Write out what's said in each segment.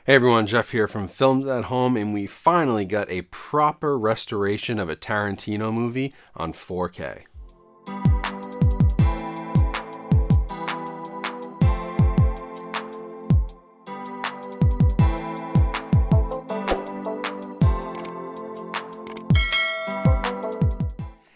Hey everyone, Jeff here from Films at Home, and we finally got a proper restoration of a Tarantino movie on 4K.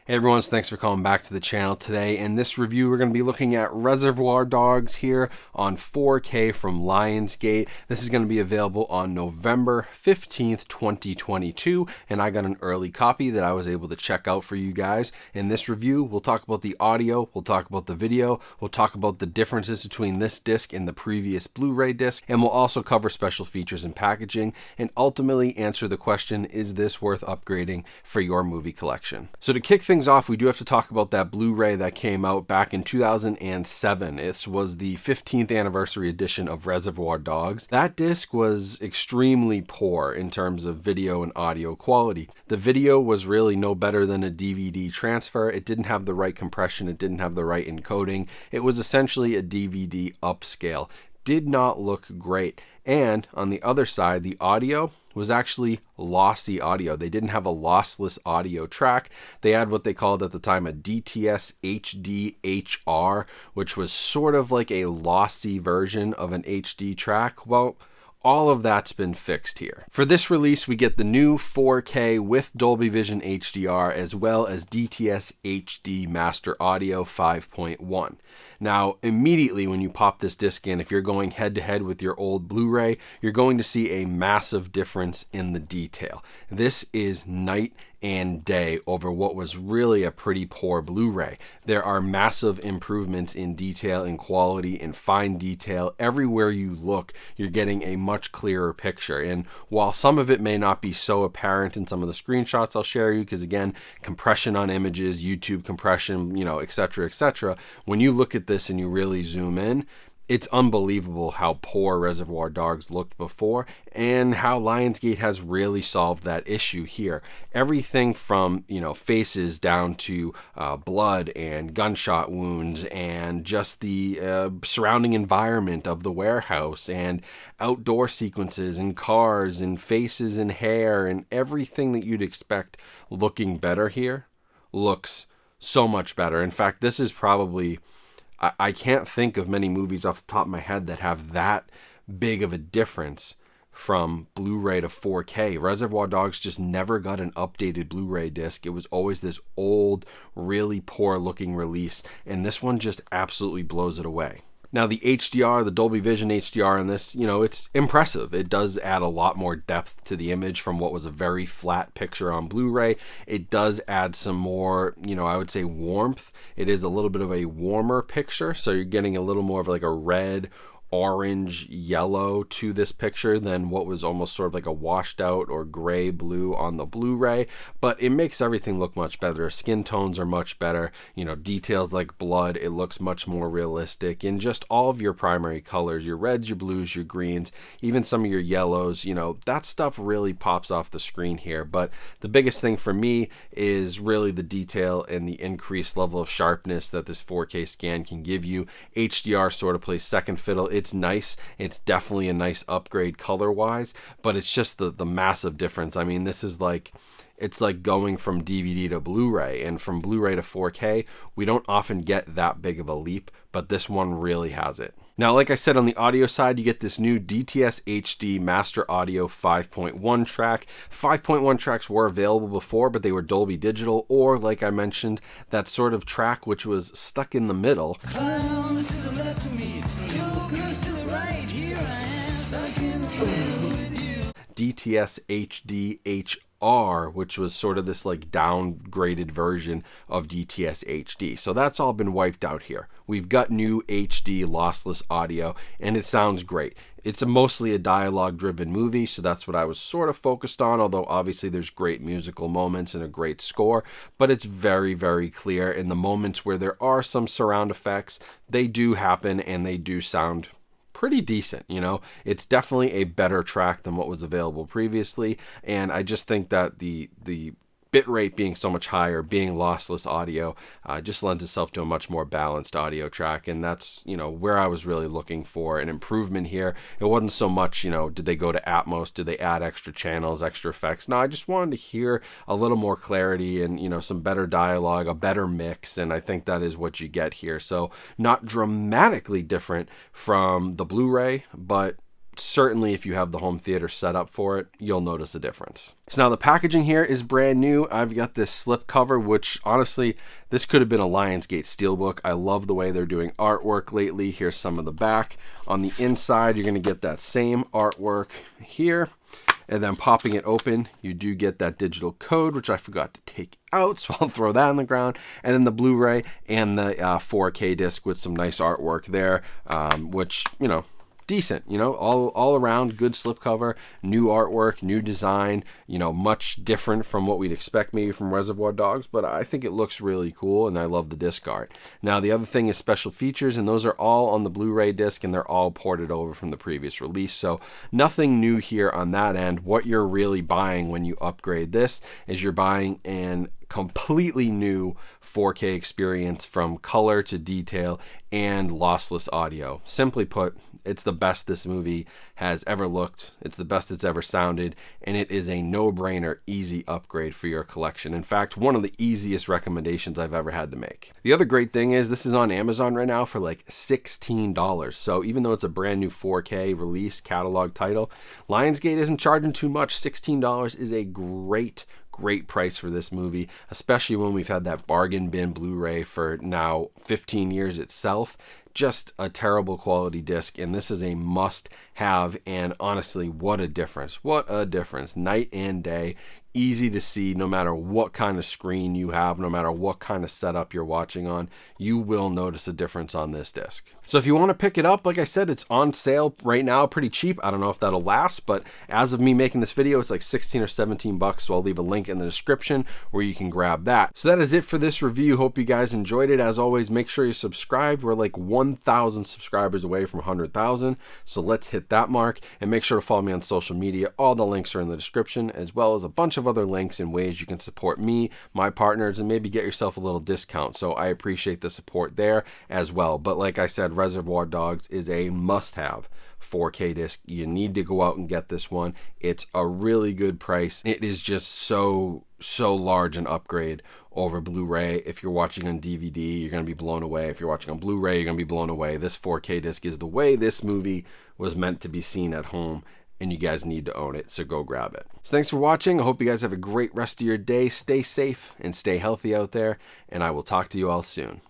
Hey everyone, thanks for calling back to the channel today. In this review, we're going to be looking at Reservoir Dogs here on 4K from Lionsgate. This is going to be available on November 15th, 2022, and I got an early copy that I was able to check out for you guys. In this review, we'll talk about the audio, we'll talk about the video, we'll talk about the differences between this disc and the previous Blu-ray disc, and we'll also cover special features and packaging, and ultimately answer the question, is this worth upgrading for your movie collection? So to kick things off, we do have to talk about that Blu-ray that came out back in 2007. This was the 15th anniversary edition of Reservoir Dogs. That disc was extremely poor in terms of video and audio quality. The video was really no better than a DVD transfer. It didn't have the right compression, it didn't have the right encoding. It was essentially a DVD upscale. Did not look great. And on the other side, the audio was actually lossy audio. They didn't have a lossless audio track. They had what they called at the time a DTS HD HR, which was sort of like a lossy version of an HD track. Well, all of that's been fixed here. For this release, we get the new 4K with Dolby Vision HDR as well as DTS HD Master Audio 5.1. Now, immediately when you pop this disc in, if you're going head to head with your old Blu-ray, you're going to see a massive difference in the detail. This is night and day over what was really a pretty poor Blu-ray. There are massive improvements in detail and quality and fine detail. Everywhere you look, you're getting a much clearer picture. And while some of it may not be so apparent in some of the screenshots I'll share you, because again, compression on images, YouTube compression, etc., etc., when you look at this and you really zoom in, it's unbelievable how poor Reservoir Dogs looked before and how Lionsgate has really solved that issue here. Everything from, faces down to blood and gunshot wounds and just the surrounding environment of the warehouse and outdoor sequences and cars and faces and hair and everything that you'd expect looking better here looks so much better. In fact, this is probably... I can't think of many movies off the top of my head that have that big of a difference from Blu-ray to 4K. Reservoir Dogs just never got an updated Blu-ray disc. It was always this old, really poor looking release, and this one just absolutely blows it away. Now the HDR, the Dolby Vision HDR in this, it's impressive. It does add a lot more depth to the image from what was a very flat picture on Blu-ray. It does add some more, I would say warmth. It is a little bit of a warmer picture, so you're getting a little more of like a red, orange, yellow to this picture than what was almost sort of like a washed out or gray blue on the Blu-ray, but it makes everything look much better. Skin tones are much better, details like blood, it looks much more realistic, and just all of your primary colors, your reds, your blues, your greens, even some of your yellows, that stuff really pops off the screen here. But the biggest thing for me is really the detail and the increased level of sharpness that this 4K scan can give you. HDR sort of plays second fiddle. It's nice. It's definitely a nice upgrade color-wise, but it's just the massive difference. I mean, this is like... it's like going from DVD to Blu-ray, and from Blu-ray to 4K, we don't often get that big of a leap, but this one really has it. Now, like I said, on the audio side, you get this new DTS HD Master Audio 5.1 track. 5.1 tracks were available before, but they were Dolby Digital, or like I mentioned, that sort of track which was stuck in the middle. Clowns to the left of me, jokers to the right, here I am, stuck in the middle with you. DTS HD HR, which was sort of this like downgraded version of DTS HD. So that's all been wiped out here. We've got new HD lossless audio, and it sounds great. It's mostly a dialogue-driven movie, so that's what I was sort of focused on, although obviously there's great musical moments and a great score, but it's very, very clear. In the moments where there are some surround effects, they do happen, and they do sound pretty decent. It's definitely a better track than what was available previously, and I just think that the bit rate being so much higher, being lossless audio, just lends itself to a much more balanced audio track. And that's, where I was really looking for an improvement here. It wasn't so much, did they go to Atmos? Did they add extra channels, extra effects? No, I just wanted to hear a little more clarity and, some better dialogue, a better mix. And I think that is what you get here. So not dramatically different from the Blu-ray, but certainly if you have the home theater set up for it, you'll notice a difference. So now the packaging here is brand new. I've got this slip cover, which honestly, this could have been a Lionsgate Steelbook. I love the way they're doing artwork lately. Here's some of the back. On the inside, you're going to get that same artwork here. And then popping it open, you do get that digital code, which I forgot to take out, so I'll throw that on the ground. And then the Blu-ray and the 4K disc with some nice artwork there, which, decent, all around good slipcover, new artwork, new design, much different from what we'd expect maybe from Reservoir Dogs, but I think it looks really cool and I love the disc art. Now the other thing is special features, and those are all on the Blu-ray disc and they're all ported over from the previous release, so nothing new here on that end. What you're really buying when you upgrade this is you're buying an completely new 4K experience from color to detail and lossless audio. Simply put, it's the best this movie has ever looked. It's the best it's ever sounded, and it is a no-brainer, easy upgrade for your collection. In fact, one of the easiest recommendations I've ever had to make. The other great thing is this is on Amazon right now for like $16. So even though it's a brand new 4K release catalog title, Lionsgate isn't charging too much. $16 is a great price for this movie, especially when we've had that bargain bin Blu-ray for now 15 years itself. Just a terrible quality disc, and this is a must have. And honestly, what a difference night and day. Easy to see no matter what kind of screen you have, no matter what kind of setup you're watching on, you will notice a difference on this disc. So if you want to pick it up, like I said, it's on sale right now, pretty cheap. I don't know if that'll last, but as of me making this video, it's like 16 or 17 bucks. So I'll leave a link in the description where you can grab that. So that is it for this review. Hope you guys enjoyed it. As always, make sure you subscribe. We're like 1,000 subscribers away from 100,000. So let's hit that mark, and make sure to follow me on social media. All the links are in the description, as well as a bunch of other links and ways you can support me, my partners, and maybe get yourself a little discount. So I appreciate the support there as well. But like I said, Reservoir Dogs is a must-have 4K disc. You need to go out and get this one. It's a really good price. It is just so large an upgrade over Blu-ray. If you're watching on DVD, you're going to be blown away. If you're watching on Blu-ray, you're going to be blown away. This 4K disc is the way this movie was meant to be seen at home, and you guys need to own it, so go grab it. So thanks for watching. I hope you guys have a great rest of your day. Stay safe and stay healthy out there, and I will talk to you all soon.